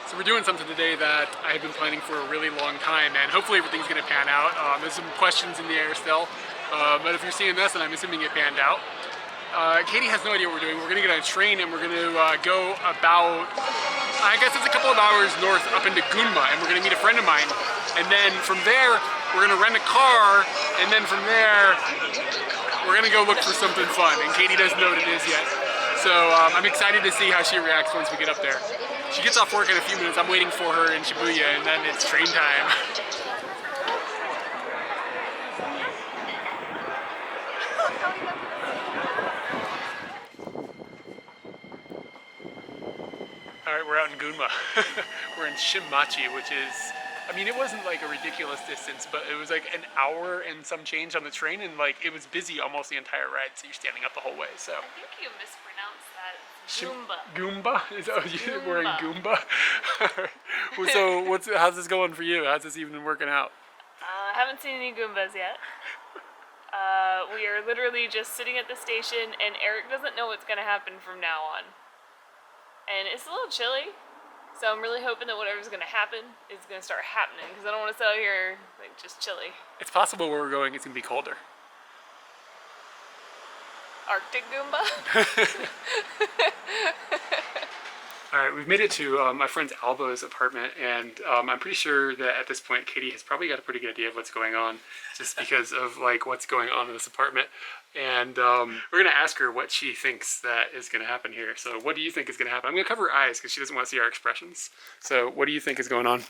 So we're doing something today that I have been planning for a really long time, and hopefully everything's going to pan out. There's some questions in the air still, but if you're seeing this, and I'm assuming it panned out. Katie has no idea what we're doing. We're going to get on a train and we're going to go about, I guess it's a couple of hours north up into Gunma, and we're going to meet a friend of mine. And then from there, we're going to rent a car, and then from there, we're going to go look for something fun. And Katie doesn't know what it is yet. So I'm excited to see how she reacts once we get up there. She gets off work in a few minutes. I'm waiting for her in Shibuya, and then it's train time. Alright, we're out in Gunma. We're in Shimachi, which is, I mean, it wasn't like a ridiculous distance, but it was like an hour and some change on the train, and like it was busy almost the entire ride, so you're standing up the whole way. So I think you mispronounced that. Goomba. Goomba? You're wearing Goomba? So how's this going for you? How's this even working out? I haven't seen any Goombas yet. We are literally just sitting at the station, and Eric doesn't know what's going to happen from now on. And it's a little chilly, so I'm really hoping that whatever's going to happen is going to start happening, because I don't want to sit out here like just chilly. It's possible where we're going it's going to be colder. Arctic Goomba? Alright, we've made it to my friend's Albo's apartment, and I'm pretty sure that at this point Katie has probably got a pretty good idea of what's going on, just because of like what's going on in this apartment. And we're going to ask her what she thinks that is going to happen here. So what do you think is going to happen? I'm going to cover her eyes because she doesn't want to see our expressions. So what do you think is going on?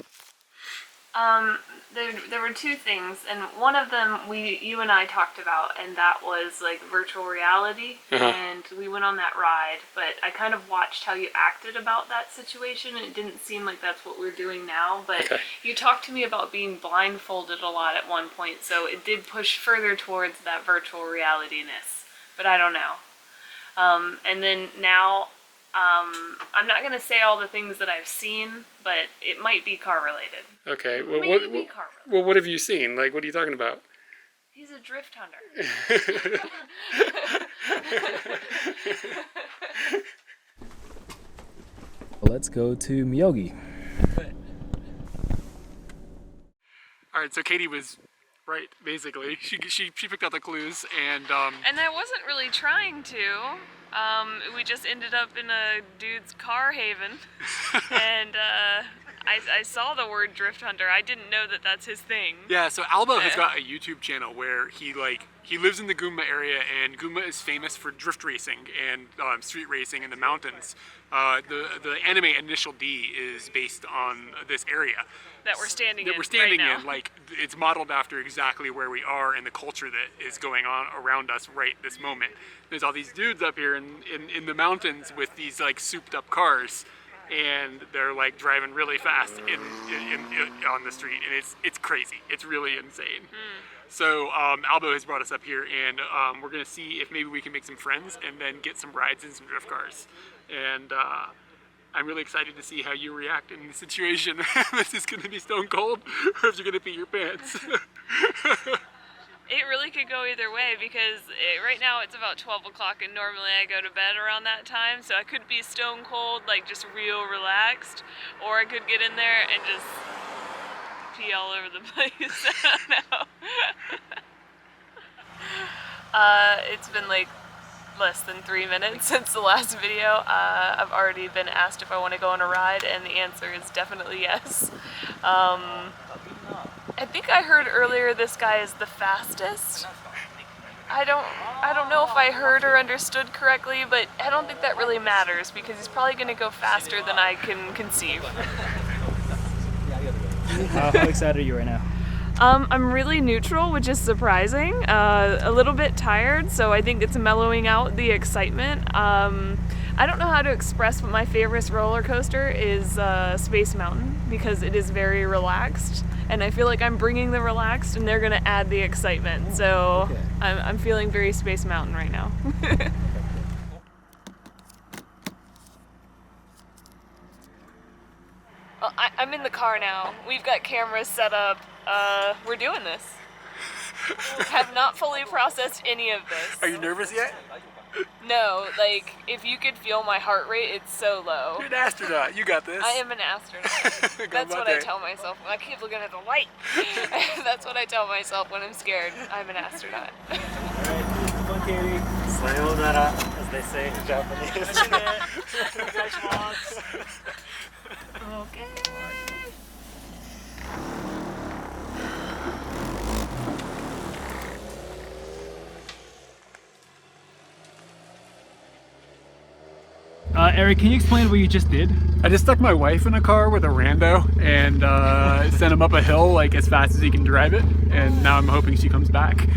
There were two things, and one of them you and I talked about, and that was like virtual reality, and we went on that ride, but I kind of watched how you acted about that situation, and it didn't seem like that's what we're doing now, but you talked to me about being blindfolded a lot at one point, so it did push further towards that virtual reality-ness, but I don't know. And then now, I'm not going to say all the things that I've seen, but it might be car related. Okay, well, Maybe car related. Well, what have you seen? Like, what are you talking about? He's a drift hunter. Let's go to Miyogi. Alright, so Katie was right, basically. She picked out the clues, and I wasn't really trying to. We just ended up in a dude's car haven, and I saw the word drift hunter. I didn't know that that's his thing. Yeah, so Albo has got a YouTube channel where he lives in the Gunma area, and Gunma is famous for drift racing and street racing in the mountains. The anime Initial D is based on this area that we're standing in. Like, it's modeled after exactly where we are and the culture that is going on around us right this moment. There's all these dudes up here in the mountains with these like souped up cars, and they're like driving really fast on the street, and it's crazy. It's really insane. So Albo has brought us up here, and we're gonna see if maybe we can make some friends and then get some rides in some drift cars. And I'm really excited to see how you react in the situation. This is gonna be stone cold, or if you're gonna pee your pants. It really could go either way, because right now it's about 12 o'clock, and normally I go to bed around that time, so I could be stone cold, like just real relaxed, or I could get in there and just pee all over the place. I don't know. It's been like less than 3 minutes since the last video. I've already been asked if I want to go on a ride, and the answer is definitely yes. I think I heard earlier this guy is the fastest. I don't know if I heard or understood correctly, but I don't think that really matters, because he's probably going to go faster than I can conceive. How excited are you right now? I'm really neutral, which is surprising. A little bit tired, so I think it's mellowing out the excitement. I don't know how to express, but my favorite roller coaster is Space Mountain, because it is very relaxed, and I feel like I'm bringing the relaxed, and they're gonna add the excitement. So okay. I'm feeling very Space Mountain right now. Well, I'm in the car now. We've got cameras set up. We're doing this. Have not fully processed any of this. Are you nervous yet? No, like, if you could feel my heart rate, it's so low. You're an astronaut. You got this. I am an astronaut. That's what I tell myself. I keep looking at the light. That's what I tell myself when I'm scared. I'm an astronaut. Alright, come on, Katie. Sayonara, as they say in Japanese. Okay. Eric, can you explain what you just did? I just stuck my wife in a car with a rando and sent him up a hill like as fast as he can drive it, and now I'm hoping she comes back.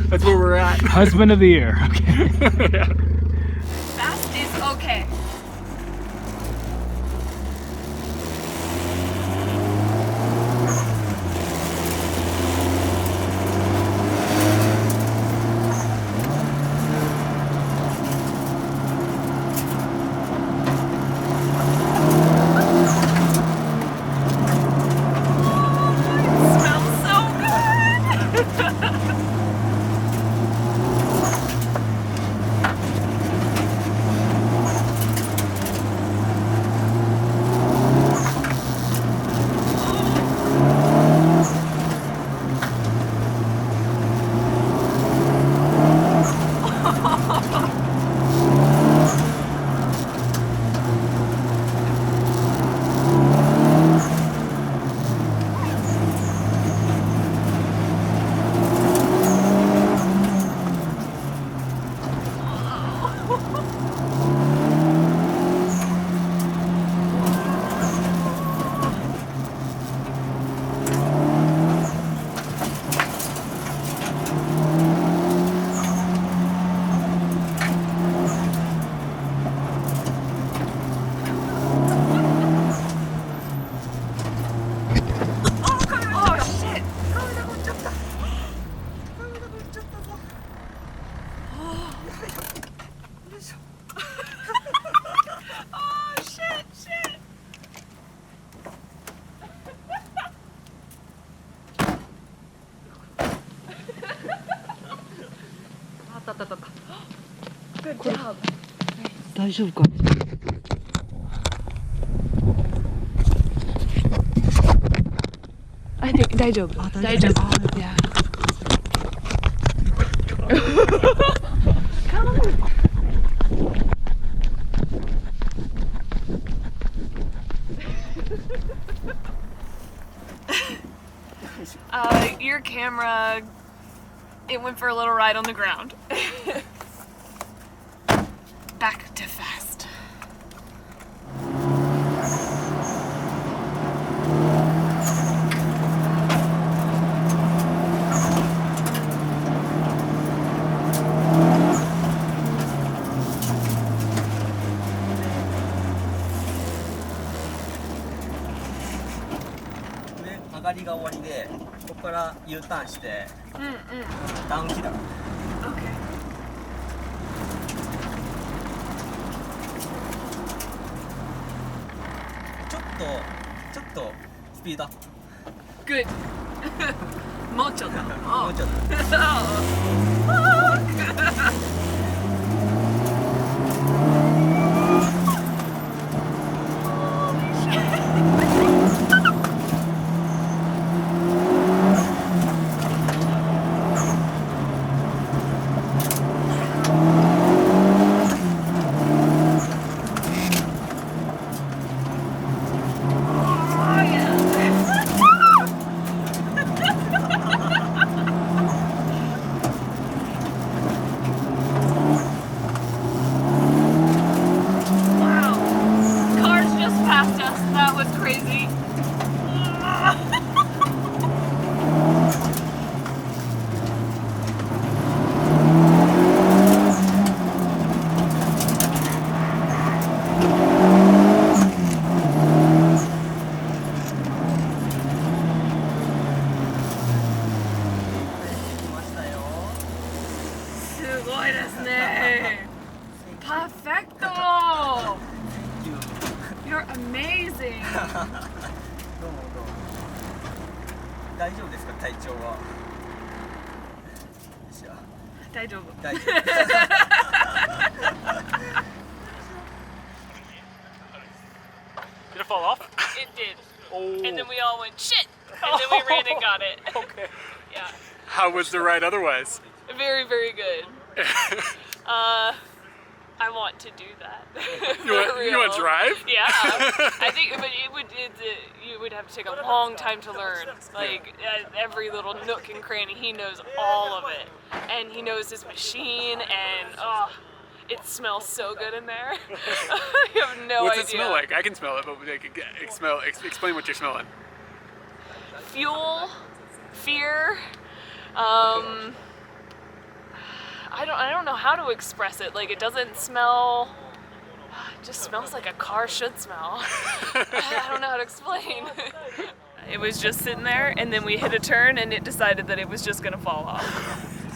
That's where we're at. Husband of the year. Okay. Yeah. Fast is okay. Good job. 大丈夫か I think 大丈夫。大丈夫。Yeah. Your camera, it went for a little ride on the ground. Back to fast.で上がりが終わりでここから U ターンしてダウンヒル Okay. ちょっとスピードアップ Good. もうちょっと。もうちょっと Wow. Cars just passed us. That was crazy. Perfecto! You're amazing! どうも大丈夫ですか体調はよいしょ大丈夫。大丈夫 Did it fall off? It did. Oh. And then we all went, shit! And then we ran and got it. Okay. Yeah. How was the ride otherwise? Very, very good. I want to do that. You want to drive? Yeah. I think, but you would have to take a long time to learn. Like, every little nook and cranny, he knows all of it. And he knows his machine, and it smells so good in there. You have no What's idea. it smell like? I can smell it, but explain what you're smelling. Fuel, fear, I don't know how to express it. Like, it doesn't smell, it just smells like a car should smell. I don't know how to explain. It was just sitting there, and then we hit a turn, and it decided that it was just gonna fall off.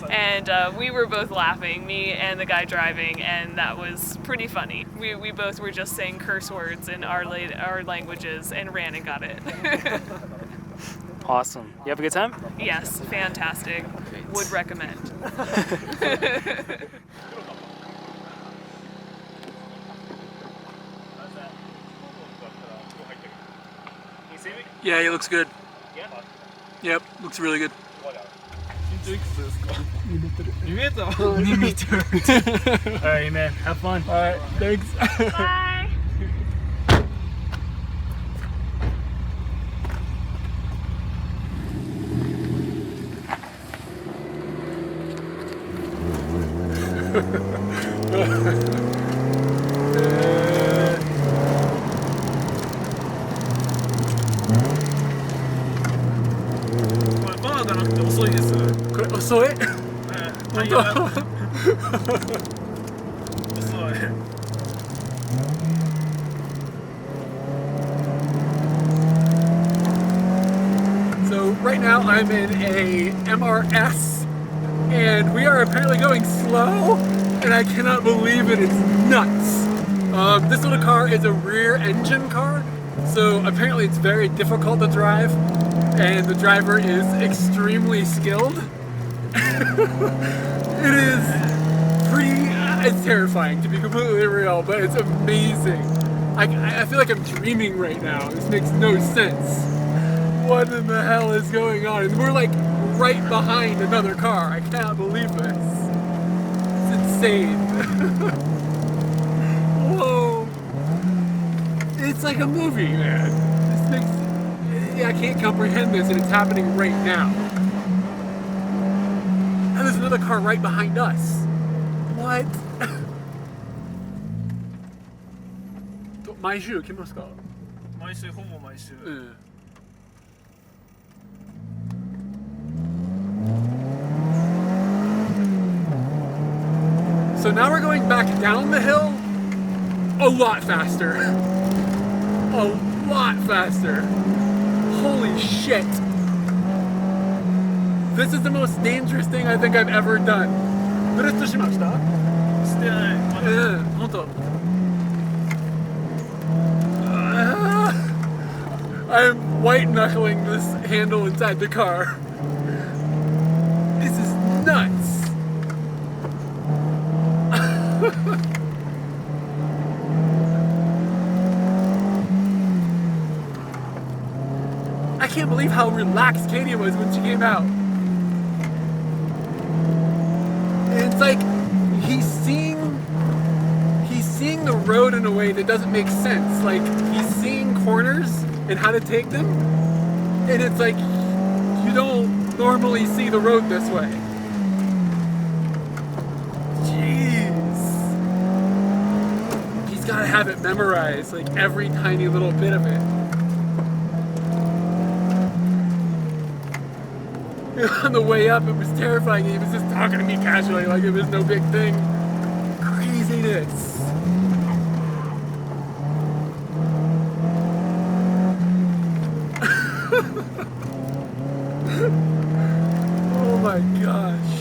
And we were both laughing, me and the guy driving, and that was pretty funny. We both were just saying curse words in our languages and ran and got it. Awesome. You have a good time? Yes, fantastic. Would recommend. Yeah, he looks good. Yeah. Yep, looks really good. 2 meter. 2 meter. Alright, man. Have fun. Alright, thanks. Bye. So right now I'm in a MRS, and we are apparently going slow, and I cannot believe it. It's nuts. This little car is a rear engine car, so apparently it's very difficult to drive, and the driver is extremely skilled. It is it's terrifying, to be completely real, but it's amazing. I feel like I'm dreaming right now. This makes no sense. What in the hell is going on? And we're like right behind another car. I cannot believe this. It's insane. Whoa. It's like a movie, man. I can't comprehend this, and it's happening right now. And there's another car right behind us. What? 毎週来ますか？毎週、ほぼ毎週。So now we're going back down the hill a lot faster. A lot faster. Holy shit. This is the most dangerous thing I think I've ever done. ブレッドしました？してない。本当。I'm white knuckling this handle inside the car. This is nuts. I can't believe how relaxed Katie was when she came out. It's like he's seeing the road in a way that doesn't make sense. Like, he's seeing corners and how to take them, and it's like you don't normally see the road this way. Jeez. He's gotta have it memorized, like every tiny little bit of it. On the way up, it was terrifying. He was just talking to me casually like it was no big thing. Craziness. Oh my gosh.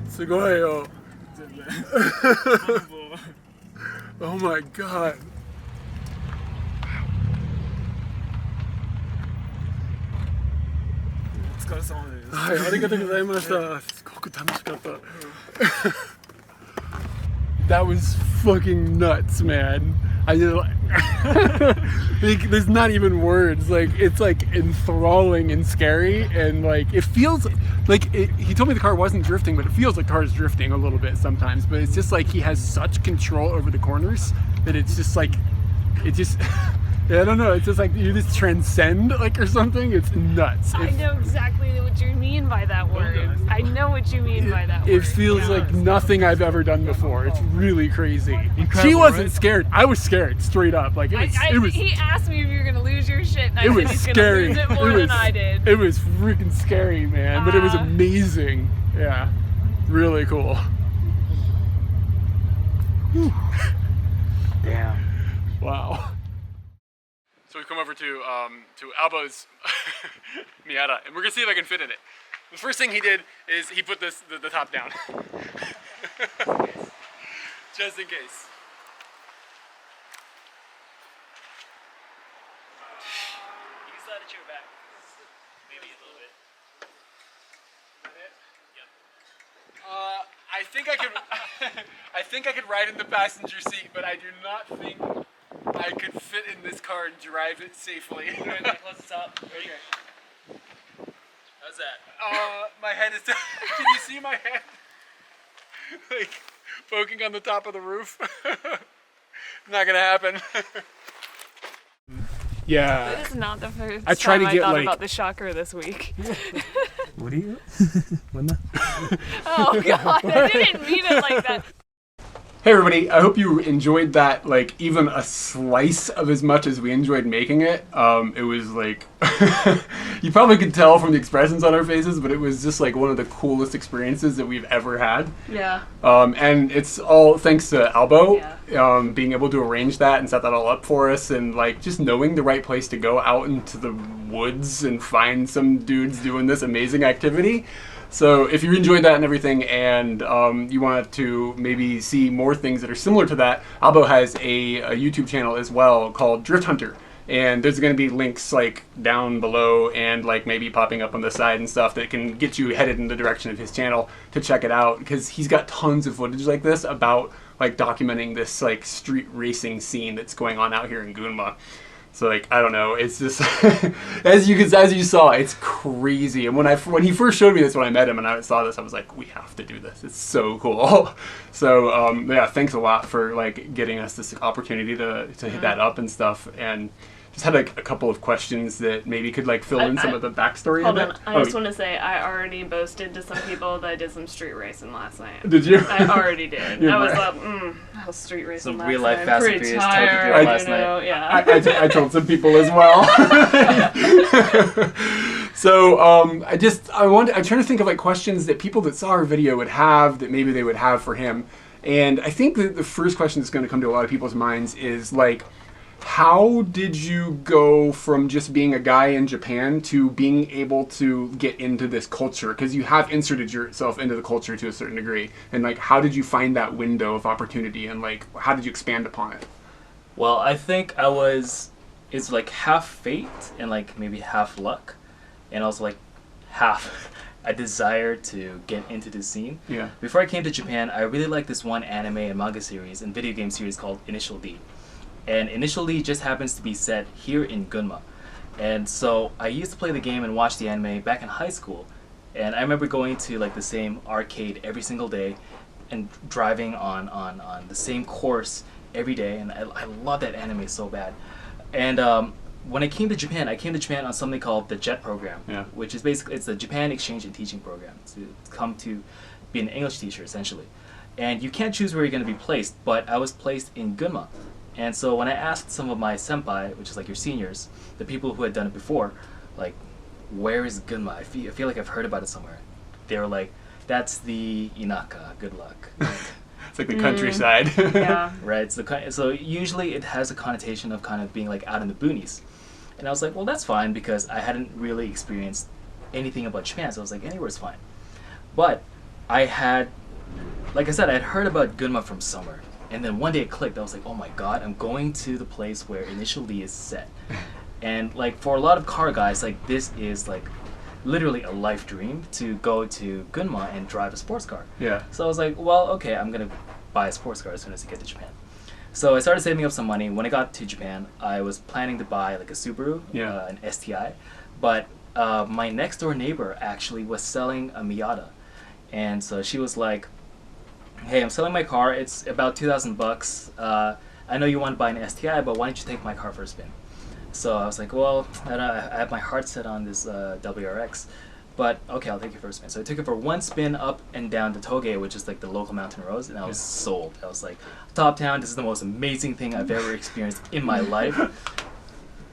Sugoyo. Oh my god. 疲れ様です。はい、ありがとうございました。すごく楽しかった。That was fucking nuts, man. I just like, there's not even words. Like, it's like enthralling and scary, and like it feels like he told me the car wasn't drifting, but it feels like the car is drifting a little bit sometimes. But it's just like he has such control over the corners that it's just like it just. Yeah, I don't know. It's just like you just transcend, like, or something. It's nuts. I know exactly what you mean by that word. I know what you mean by that word. It feels like nothing I've ever done before. It's really crazy. Incredible, She wasn't right? scared. I was scared, straight up. Like it was. He asked me if you were gonna lose your shit, and I It said was he's scary. gonna lose it more than I did. It was freaking scary, man. But it was amazing. Yeah, really cool. Damn. Wow. So we've come over to Albo's Miata, and we're gonna see if I can fit in it. The first thing he did is he put the top down, just in case. You can slide the chair back. Maybe a little bit. Yep. I think I could. I think I could ride in the passenger seat, but I do not think I could fit in this car and drive it safely. Close the top. Ready? How's that? My head is. Can you see my head? Like poking on the top of the roof. Not gonna happen. Yeah. This is not the first I try time to I get, thought like- about the shocker this week. What are you? What the? Oh god, I didn't mean it like that. Hey everybody, I hope you enjoyed that, like, even a slice of as much as we enjoyed making it. It was like, you probably could tell from the expressions on our faces, but it was just like one of the coolest experiences that we've ever had. Yeah. And it's all thanks to Albo, Yeah. being able to arrange that and set that all up for us, and like just knowing the right place to go out into the woods and find some dudes doing this amazing activity. So if you enjoyed that and everything, and you want to maybe see more things that are similar to that, Albo has a YouTube channel as well called Drift Hunter. And there's going to be links like down below and like maybe popping up on the side and stuff that can get you headed in the direction of his channel to check it out, because he's got tons of footage like this about like documenting this like street racing scene that's going on out here in Gunma. So like, I don't know, it's just as you saw, it's crazy. And when he first showed me this, when I met him and I saw this, I was like, we have to do this. It's so cool. So yeah, thanks a lot for like getting us this opportunity to hit that up and stuff. And just had like a couple of questions that maybe could like fill in some of the backstory Hold of on, it. I just want to say I already boasted to some people that I did some street racing last night. Did you? I already did. You're I was right. like, I was street racing Some last real life night. Fast I'm and pretty Furious type of tired, deal you last know, night. yeah. I told some people as well. So I'm trying to think of like questions that people that saw our video would have that maybe they would have for him. And I think that the first question that's going to come to a lot of people's minds is like, how did you go from just being a guy in Japan to being able to get into this culture? Because you have inserted yourself into the culture to a certain degree. And like, how did you find that window of opportunity, and like, how did you expand upon it? Well, I think it's like half fate and like maybe half luck, and also like half a desire to get into the scene. Yeah. Before I came to Japan, I really liked this one anime and manga series and video game series called Initial D. And Initial D just happens to be set here in Gunma. And so I used to play the game and watch the anime back in high school. And I remember going to like the same arcade every single day and driving on the same course every day. And I love that anime so bad. And when I came to Japan on something called the JET program, Yeah. which is basically, it's the Japan Exchange and Teaching Program, to come to be an English teacher essentially. And you can't choose where you're going to be placed, but I was placed in Gunma. And so when I asked some of my senpai, which is like your seniors, the people who had done it before, like, where is Gunma? I feel like I've heard about it somewhere. They were like, that's the Inaka, good luck. It's like the countryside. Yeah. Right, so usually it has a connotation of kind of being like out in the boonies. And I was like, well, that's fine, because I hadn't really experienced anything about Japan, so I was like, anywhere's fine. But I had, like I said, I had heard about Gunma from somewhere. And then one day it clicked. I was like, oh my god, I'm going to the place where Initial D is set. And like for a lot of car guys, like this is like literally a life dream to go to Gunma and drive a sports car. Yeah. So I was like, well, okay, I'm gonna buy a sports car as soon as I get to Japan. So I started saving up some money. When I got to Japan, I was planning to buy like a Subaru, an STI, but my next door neighbor actually was selling a Miata, and so she was like, "Hey, I'm selling my car. It's about $2,000. I know you want to buy an STI, but why don't you take my car for a spin?" So I was like, well, I have my heart set on this WRX, but okay, I'll take it for a spin. So I took it for one spin up and down the Toge, which is like the local mountain roads, and I was sold. I was like, top down, this is the most amazing thing I've ever experienced in my life.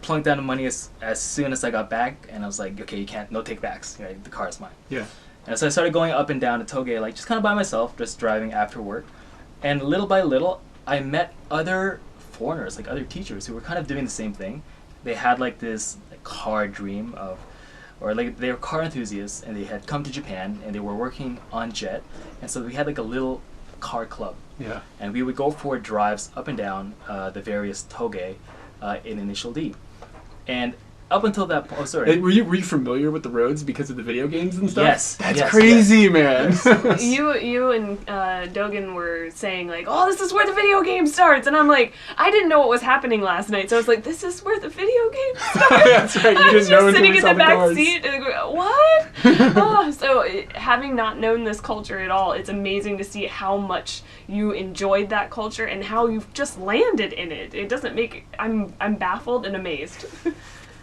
Plunked down the money as soon as I got back, and I was like, okay, you can't, no take backs, right? The car is mine. Yeah. And so I started going up and down the Toge, like just kind of by myself, just driving after work. And little by little, I met other foreigners, like other teachers who were kind of doing the same thing. They had like this car dream of, or like they were car enthusiasts, and they had come to Japan and they were working on jet, and so we had like a little car club. Yeah. And we would go for drives up and down the various Toge in Initial D. And up until that point, Were you familiar with the roads because of the video games and stuff? Yes. That's yes, crazy, man. Yes. You and Dogen were saying like, oh, this is where the video game starts, and I'm like, I didn't know what was happening last night, so I was like, this is where the video game starts. That's right. You I was didn't know just until sitting we in saw the back cars. seat. And go, what? Having not known this culture at all, it's amazing to see how much you enjoyed that culture and how you've just landed in it. It doesn't make. I'm baffled and amazed.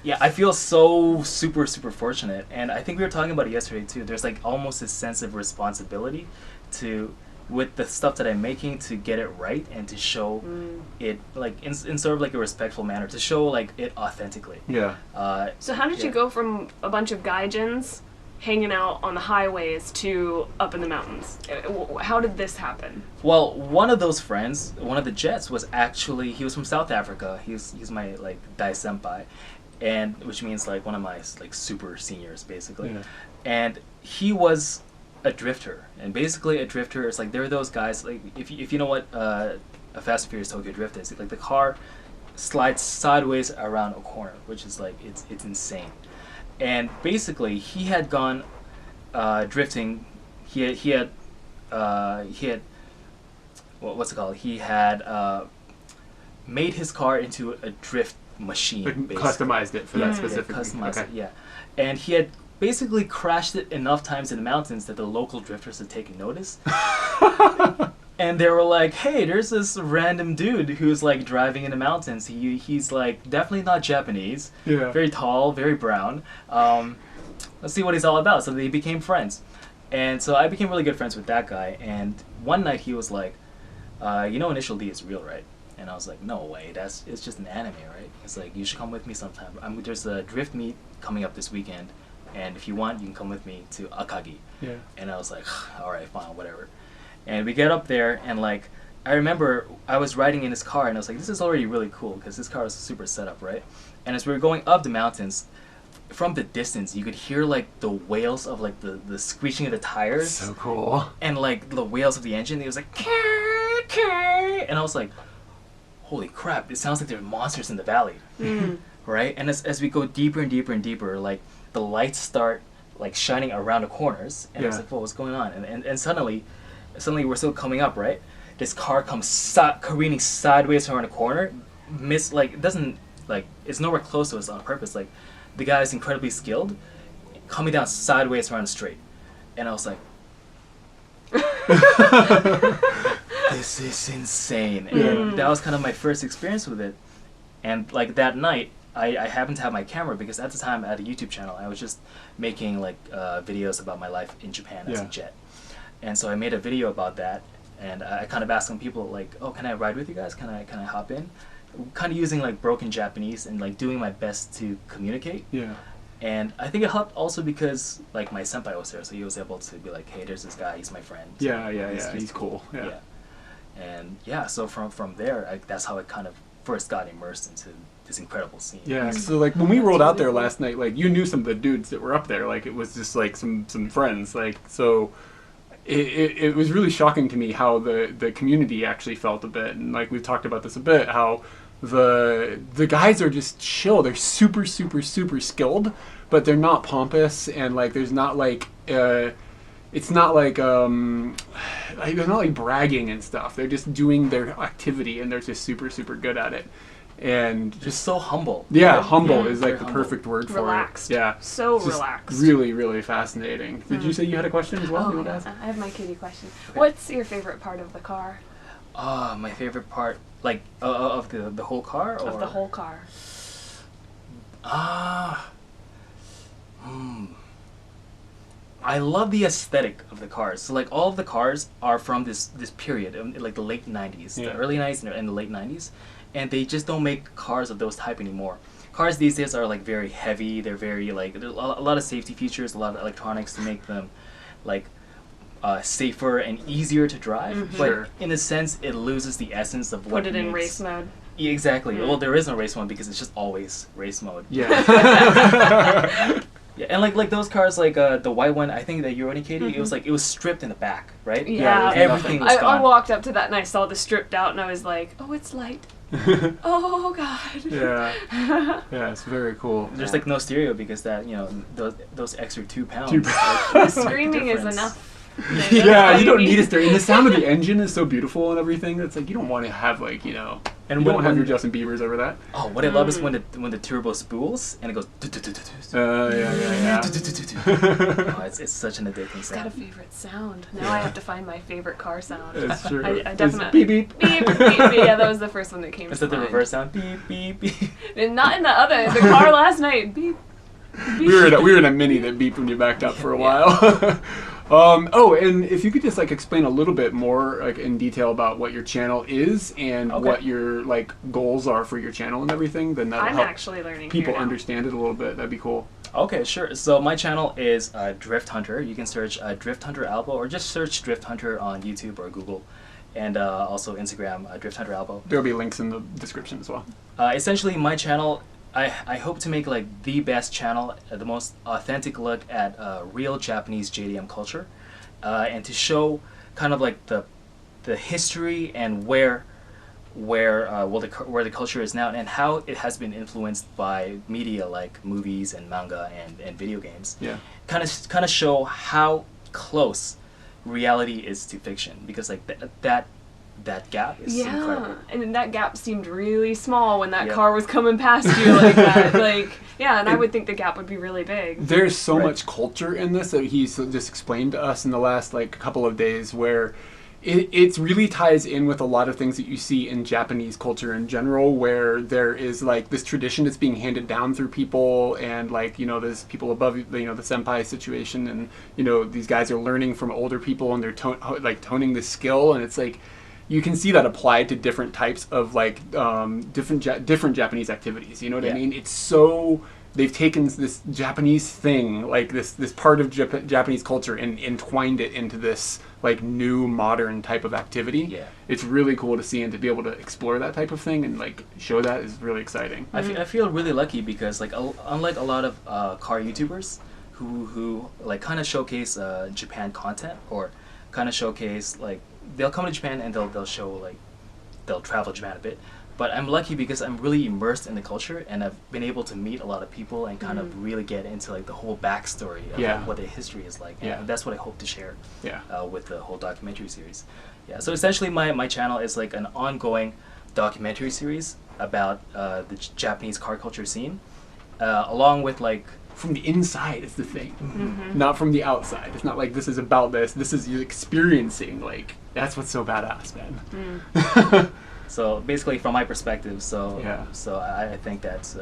Yeah, I feel so super fortunate, and I think we were talking about it yesterday too. There's like almost a sense of responsibility to, with the stuff that I'm making, to get it right and to show it like in sort of like a respectful manner, to show like it authentically. Yeah. So how did you go from a bunch of gaijins hanging out on the highways to up in the mountains? How did this happen? Well, one of those friends, one of the Jets, was actually, he was from South Africa. He's my like dai senpai, and which means like one of my like super seniors basically. Yeah. And he was a drifter, and basically a drifter is like, there are those guys like, if you know what a Fast and Furious Tokyo Drift is, like the car slides sideways around a corner, which is like it's insane. And basically he had gone drifting. He had what's it called? He had made his car into a drift machine, Like basically. customized it for that specific. Customized it, yeah. And he had basically crashed it enough times in the mountains that the local drifters had taken notice. And they were like, hey, there's this random dude who's like driving in the mountains. He's like definitely not Japanese. Yeah. Very tall, very brown. Let's see what he's all about. So they became friends. And so I became really good friends with that guy. And one night he was like, you know Initial D is real, right? And I was like, no way, it's just an anime, right? It's like, you should come with me sometime. There's a drift meet coming up this weekend, and if you want, you can come with me to Akagi. Yeah. And I was like, all right, fine, whatever. And we get up there, and like, I remember I was riding in his car, and I was like, this is already really cool, because this car is super set up, right? And as we were going up the mountains, from the distance, you could hear like the wails of like the screeching of the tires. So cool. And like the wails of the engine. It was like, "Kee, kee," and I was like, holy crap, it sounds like there are monsters in the valley. Right? And as we go deeper and deeper and deeper, like the lights start like shining around the corners, and I was like, whoa, what's going on? And suddenly we're still coming up, right? This car comes careening sideways around a corner, it doesn't, like, it's nowhere close to us on purpose. Like, the guy is incredibly skilled, coming down sideways around straight. And I was like, this is insane. And that was kind of my first experience with it. And like that night, I happened to have my camera, because at the time I had a YouTube channel. I was just making like videos about my life in Japan as a jet. And so I made a video about that, and I kind of asked some people like, oh, can I ride with you guys? Can I hop in? Kind of using like broken Japanese and like doing my best to communicate. Yeah. And I think it helped also because like my senpai was there, so he was able to be like, hey, there's this guy, he's my friend. Yeah. He's cool. Yeah. And yeah, so from there, that's how I kind of first got immersed into this incredible scene. Yeah, so like when we rolled out there last night, like you knew some of the dudes that were up there. Like it was just like some friends. Like so, it was really shocking to me how the community actually felt a bit. And like we've talked about this a bit, how the guys are just chill. They're super skilled, but they're not pompous, and like there's not like it's not like they're not like bragging and stuff. They're just doing their activity, and they're just super good at it. And Just so humble. yeah, humble is like Very the humble. perfect word for Relaxed. it. Yeah, So It's just relaxed. really fascinating. Did you say you had a question as well? Oh, You want to yeah. ask? I have my kitty question. What's your favorite part of the car? My favorite part, like of the whole car, or Of the whole car? I love the aesthetic of the cars. So like all of the cars are from this period, like the late 90s, Yeah. the early 90s and the late 90s, and they just don't make cars of those type anymore. Cars these days are like very heavy. They're very like there's a lot of safety features, a lot of electronics to make them like safer and easier to drive. But Sure. in a sense, it loses the essence of what Put it in makes- race mode. Yeah, exactly. Well, there is no race mode because it's just always race mode. Yeah. Yeah, and like those cars, like the white one, I think that you already, Katie, it was like it was stripped in the back, right? Yeah. there's Everything was I gone. walked up to that and I saw the stripped out and I was like, oh, it's light. Oh, God. Yeah. Yeah, it's very cool. There's like no stereo because that those extra 2 pounds. 2 like, make a Screaming is difference. enough. Yeah, all you don't need. need a stereo. And the sound of the engine is so beautiful and everything. It's like you don't want to have like And you when- don't have your when- Justin Biebers over that. Oh, what I love is when the turbo spools and it goes. Yeah. Oh, it's such an addicting It's got a sound. favorite sound. Now I have to find my favorite car sound. It's true. I It's definitely beep beep. beep, beep, beep. Yeah, that was the first one that came Is to that the mind. reverse sound? Beep beep beep. And not in the other. The car last night. Beep. We were in a Mini that beeped when you backed up for a while. And if you could just like explain a little bit more like in detail about what your channel is and Okay. what your like goals are for your channel and everything, then that'll I'm help actually learning people here now. understand it a little bit. That'd be cool. Okay, sure. So my channel is Drift Hunter. You can search Drift Hunter Albo or just search Drift Hunter on YouTube or Google, and also Instagram Drift Hunter Albo. There'll be links in the description as well. Essentially, my channel, I hope to make like the best channel, the most authentic look at real Japanese JDM culture, and to show kind of like the history and where the culture is now and how it has been influenced by media like movies and manga and video games. Yeah. Kind of show how close reality is to fiction, because like that gap is incredible. And that gap seemed really small when that Yep. car was coming past you like that. Like, yeah, and I would think the gap would be really big. There's so Right. much culture in this that he's just explained to us in the last like couple of days where it really ties in with a lot of things that you see in Japanese culture in general, where there is like this tradition that's being handed down through people, and like there's people above the senpai situation, and these guys are learning from older people and they're toning the skill, and it's like you can see that applied to different types of like different Japanese activities. You know what I Yeah. mean? It's so they've taken this Japanese thing, like this part of Japanese culture, and entwined it into this like new modern type of activity. Yeah. It's really cool to see, and to be able to explore that type of thing and like show that is really exciting. I feel really lucky because like unlike a lot of car YouTubers who like kind of showcase Japan content, or kind of showcase like they'll come to Japan and they'll show like they'll travel Japan a bit. But I'm lucky because I'm really immersed in the culture, and I've been able to meet a lot of people and kind of really get into like the whole backstory of Yeah. like, what their history is like. Yeah. And that's what I hope to share Yeah. with the whole documentary series. Yeah. So essentially, my channel is like an ongoing documentary series about the Japanese car culture scene, along with like. From the inside is the thing, not from the outside. It's not like this is about this. This is you experiencing. Like that's what's so badass, man. So basically, from my perspective, Yeah. so I think that's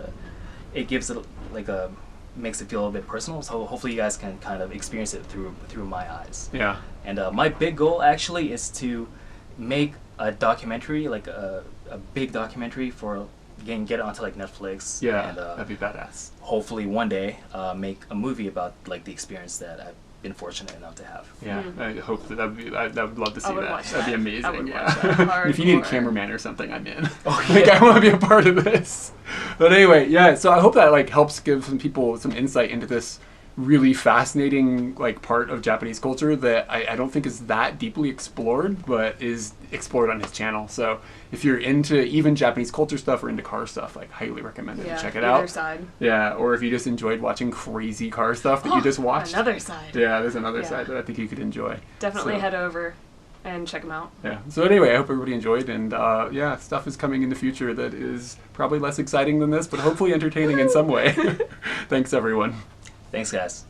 it gives it like makes it feel a little bit personal. So hopefully you guys can kind of experience it through my eyes. Yeah. And my big goal actually is to make a documentary, like a big documentary for get it onto like Netflix. Yeah. And That'd be badass. hopefully one day make a movie about like the experience that I've been fortunate enough to have. Yeah, I hope I would love to see I would that. watch That'd be that. amazing. I would yeah. watch that If you need a hardcore. cameraman or something, I'm in. Like I want to be a part of this. But anyway, yeah. So I hope that like helps give some people some insight into this really fascinating like part of Japanese culture that I don't think is that deeply explored, but is explored on his channel. So if you're into even Japanese culture stuff or into car stuff, like highly recommend it. Yeah, Check it either out. side. Yeah, or if you just enjoyed watching crazy car stuff that you just watched. Another side. Yeah, there's another Yeah. side that I think you could enjoy. Definitely So- head over and check them out. Yeah. So anyway, I hope everybody enjoyed, and yeah, stuff is coming in the future that is probably less exciting than this, but hopefully entertaining in some way. Thanks, everyone. Thanks, guys.